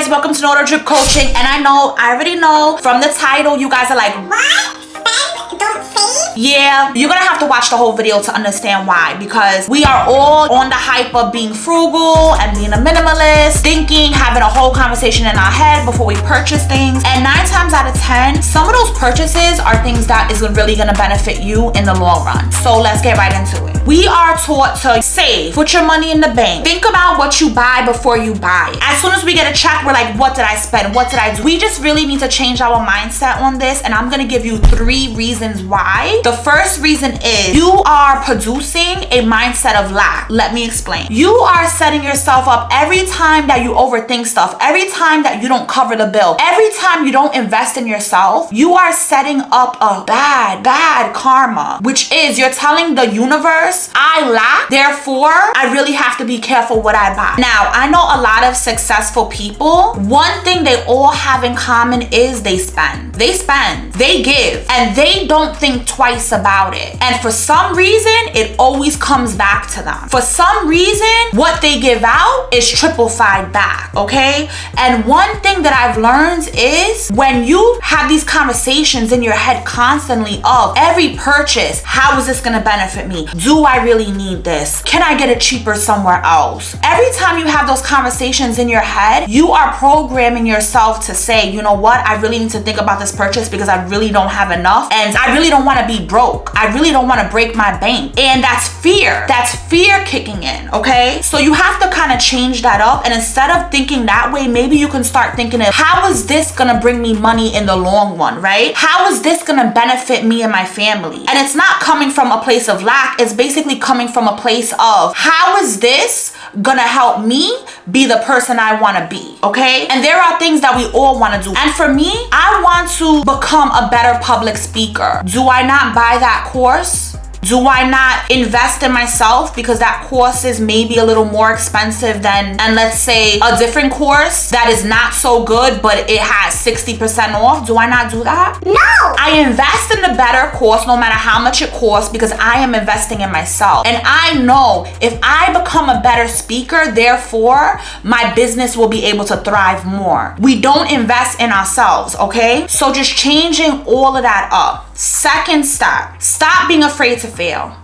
guys, welcome to Nordic Dip Coaching. And I already know from the title, you guys are like, what? Spend, don't save? Yeah, you're gonna have to watch the whole video to understand why, because we are all on the hype of being frugal and being a minimalist, thinking, having a whole conversation in our head before we purchase things. And 9 times out of 10, some of those purchases are things that is really gonna benefit you in the long run. So let's get right into it. We are taught to save, put your money in the bank. Think about what you buy before you buy it. As soon as we get a check, we're like, what did I spend? What did I do? We just really need to change our mindset on this. And I'm gonna give you 3 reasons why. The first reason is you are producing a mindset of lack. Let me explain. You are setting yourself up every time that you overthink stuff, every time that you don't cover the bill, every time you don't invest in yourself, you are setting up a bad karma, which is you're telling the universe, I lack, therefore I really have to be careful what I buy. Now, I know a lot of successful people, one thing they all have in common is they spend, they give, and they don't think twice about it. And for some reason, it always comes back to them. For some reason, what they give out is triplified back, okay? And one thing that I've learned is when you have these conversations in your head constantly of every purchase, how is this gonna benefit me? Do I really need this? Can I get it cheaper somewhere else? Every time you have those conversations in your head, you are programming yourself to say, you know what? I really need to think about this purchase because I really don't have enough and I really don't want to be broke. I really don't want to break my bank. And that's fear. That's fear kicking in, okay? So you have to kind of change that up, and instead of thinking that way, maybe you can start thinking of how is this gonna bring me money in the long run, right? How is this gonna benefit me and my family? And it's not coming from a place of lack, it's basically coming from a place of how is this gonna help me be the person I want to be, okay? And there are things that we all want to do. And for me, I want to become a better public speaker. Do I not buy that course? Do I not invest in myself because that course is maybe a little more expensive than, and let's say a different course that is not so good, but it has 60% off? Do I not do that? No! I invest in the better course no matter how much it costs because I am investing in myself. And I know if I become a better speaker, therefore, my business will be able to thrive more. We don't invest in ourselves, okay? So just changing all of that up. Second step, stop being afraid to fail.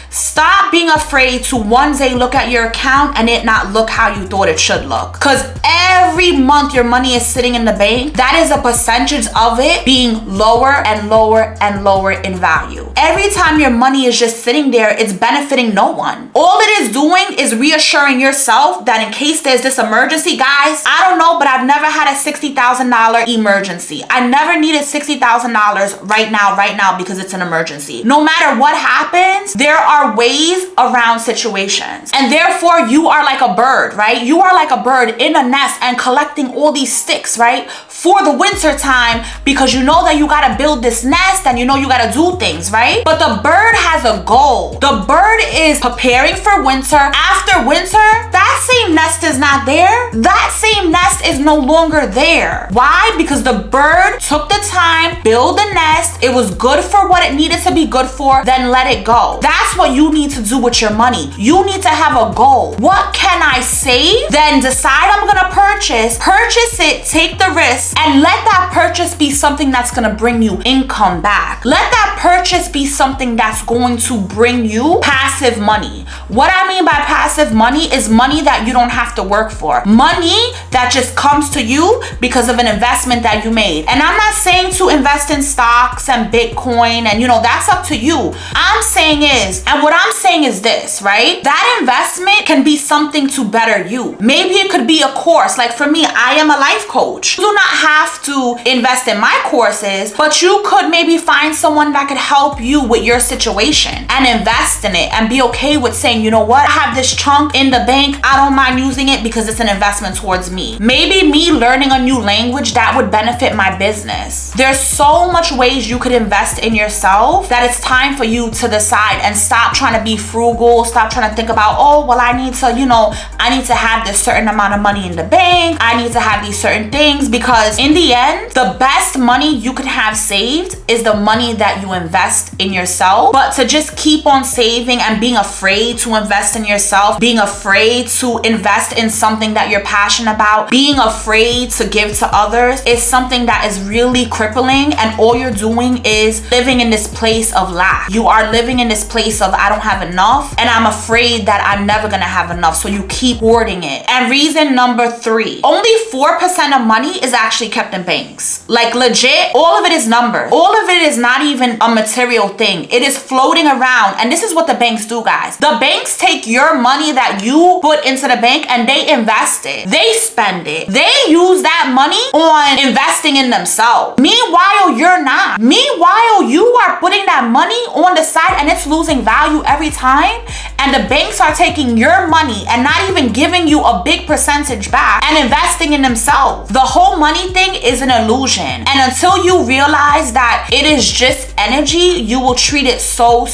Stop being afraid to one day look at your account and it not look how you thought it should look. Because every month your money is sitting in the bank, that is a percentage of it being lower and lower and lower in value. Every time your money is just sitting there, it's benefiting no one. All it is doing is reassuring yourself that in case there's this emergency, guys, I don't know, but I've never had a $60,000 emergency. I never needed $60,000 right now because it's an emergency. No matter what happens, there are ways around situations. And therefore, you are like a bird, right? You are like a bird in a nest and collecting all these sticks, right? For the winter time, because you know that you gotta build this nest and you know you gotta do things, right? But the bird has a goal. The bird is preparing for winter. After winter, that same nest is not there. That same nest is no longer there. Why? Because the bird took the time, build the nest. It was good for what it needed to be good for, then let it go. That's what you need to do with your money. You need to have a goal. What can I save? Then decide I'm gonna purchase it, take the risk, and let that purchase be something that's gonna bring you income back. Let that purchase be something that's going to bring you passive money. What I mean by passive money is money that you don't have to work for. Money that just comes to you because of an investment that you made. And I'm not saying to invest in stocks and Bitcoin and that's up to you. What I'm saying is this, right? That investment can be something to better you. Maybe it could be a course. Like for me, I am a life coach. You do not have to invest in my courses, but you could maybe find someone that could help you with your situation and invest in it and be okay with saying, you know what? I have this chunk in the bank. I don't mind using it because it's an investment towards me. Maybe me learning a new language that would benefit my business. There's so much ways you could invest in yourself that it's time for you to decide and stop trying to be frugal. Stop trying to think about, oh, well, I need to have this certain amount of money in the bank. I need to have these certain things, because in the end, the best money you could have saved is the money that you invest in yourself. But to just keep on saving and being afraid to invest in yourself, being afraid to invest in something that you're passionate about, being afraid to give to others is something that is really crippling, and all you're doing is living in this place of lack. You are living in this place of, I don't have enough, and I'm afraid that I'm never gonna have enough, so you keep hoarding it. And reason number 3, only 4% of money is actually kept in banks. Like legit, all of it is numbers. All of it is not even a material thing. It is floating around, and this is what the banks do, guys. The banks take your money that you put into the bank and they invest it. They spend it. They use that money on investing in themselves. Meanwhile, you're not. Meanwhile, you are putting that money on the side and it's losing value every time, and the banks are taking your money and not even giving you a big percentage back and investing in themselves. The whole money thing is an illusion, and until you realize that it is just energy, you will treat it so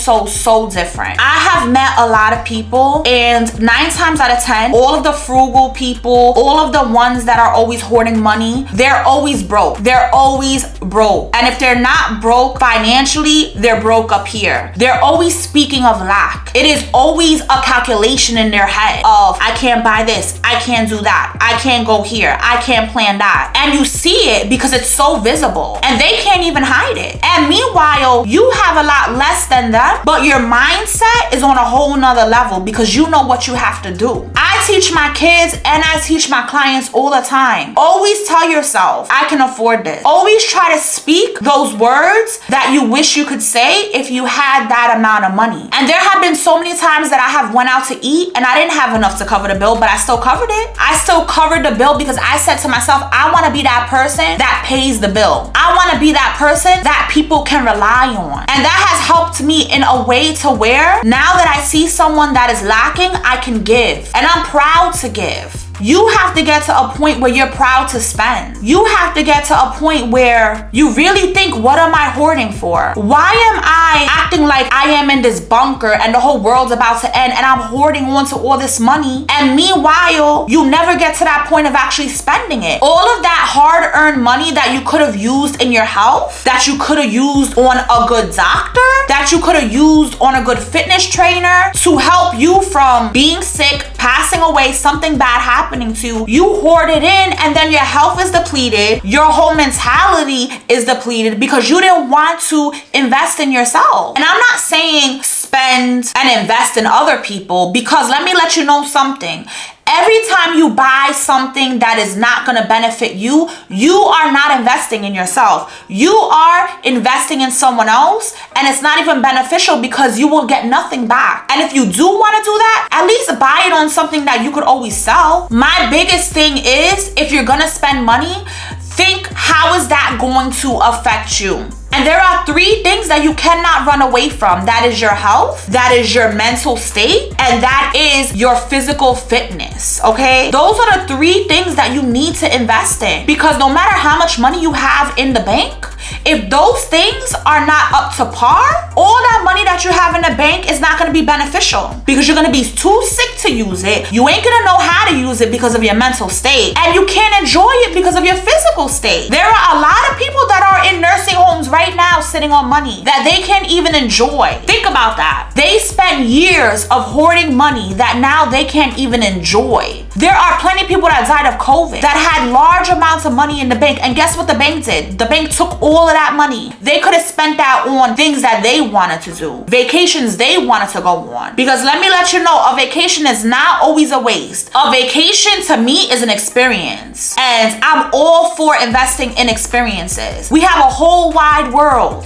different. I have met a lot of people, and 9 times out of 10, all of the frugal people, all of the ones that are always hoarding money, they're always broke. They're always broke. And if they're not broke financially, they're broke up here. They're always speaking of lack. It is always a calculation in their head of, I can't buy this, I can't do that, I can't go here, I can't plan that. And you see it because it's so visible, and they can't even hide it. And meanwhile, you have a lot less than them, but your mindset is on a whole nother level because you know what you have to do. I teach my kids and I teach my clients all the time. Always tell yourself, I can afford this. Always try to speak those words that you wish you could say if you had that amount of money. And there have been so many times that I have went out to eat and I didn't have enough to cover the bill, but I still covered it. I still covered the bill because I said to myself, I want to be that person that pays the bill. I want to be that person that people can rely on. And that has helped me in a way to where now that I see someone that is lacking, I can give. And I'm proud to give. You have to get to a point where you're proud to spend. You have to get to a point where you really think, what am I hoarding for? Why am I acting like I am in this bunker and the whole world's about to end and I'm hoarding onto all this money? And meanwhile, you never get to that point of actually spending it. All of that hard-earned money that you could have used in your health, that you could have used on a good doctor, that you could have used on a good fitness trainer to help you from being sick, passing away, something bad happening to you, hoard it in, and then your health is depleted, your whole mentality is depleted because you didn't want to invest in yourself. And I'm not saying spend and invest in other people, because let me let you know something. Every time you buy something that is not going to benefit you, you are not investing in yourself. You are investing in someone else, and it's not even beneficial because you will get nothing back. And if you do want to do that, at least buy it on something that you could always sell. My biggest thing is, if you're going to spend money, think, how is that going to affect you? And there are 3 things that you cannot run away from. That is your health, that is your mental state, and that is your physical fitness, okay? Those are the 3 things that you need to invest in, because no matter how much money you have in the bank, if those things are not up to par, all that money that you have in the bank is not going to be beneficial because you're going to be too sick to use it. You ain't going to know how to use it because of your mental state, and you can't enjoy it because of your physical state. There are a lot of people that are in nursing homes right now sitting on money that they can't even enjoy. Think about that. They spent years of hoarding money that now they can't even enjoy. There are plenty of people that died of COVID that had large amounts of money in the bank, and guess what the bank did? The bank took all of that money. They could have spent that on things that they wanted to do, vacations they wanted to go on. Because let me let you know, a vacation is not always a waste. A vacation to me is an experience, and I'm all for investing in experiences. We have a whole wide world,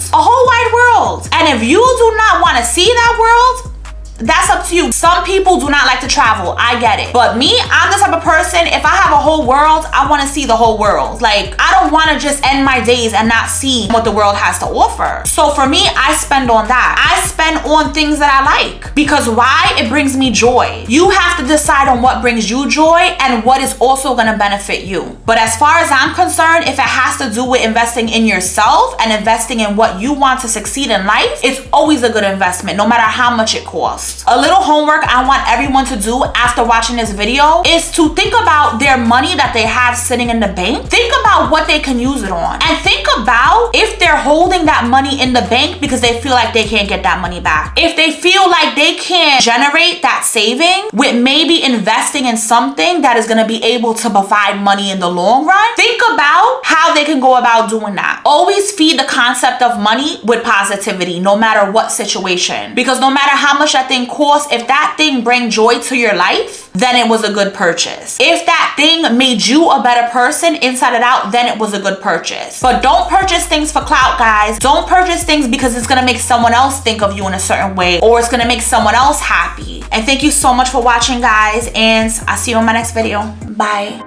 and if you do not want to see that world, that's up to you. Some people do not like to travel. I get it. But me, I'm the type of person, if I have a whole world, I want to see the whole world. Like, I don't want to just end my days and not see what the world has to offer. So for me, I spend on that. I spend on things that I like. Because why? It brings me joy. You have to decide on what brings you joy and what is also going to benefit you. But as far as I'm concerned, if it has to do with investing in yourself and investing in what you want to succeed in life, it's always a good investment, no matter how much it costs. most. A little homework I want everyone to do after watching this video is to think about their money that they have sitting in the bank. Think about what they can use it on. And think about if they're holding that money in the bank because they feel like they can't get that money back. If they feel like they can't generate that saving with maybe investing in something that is going to be able to provide money in the long run, think about how they can go about doing that. Always feed the concept of money with positivity, no matter what situation. Because no matter how much that thing costs, if that thing brings joy to your life, then it was a good purchase. If that thing made you a better person inside and out, then it was a good purchase. But don't purchase things for clout, guys. Don't purchase things because it's gonna make someone else think of you in a certain way, or it's gonna make someone else happy. And thank you so much for watching, guys, and I'll see you in my next video. Bye.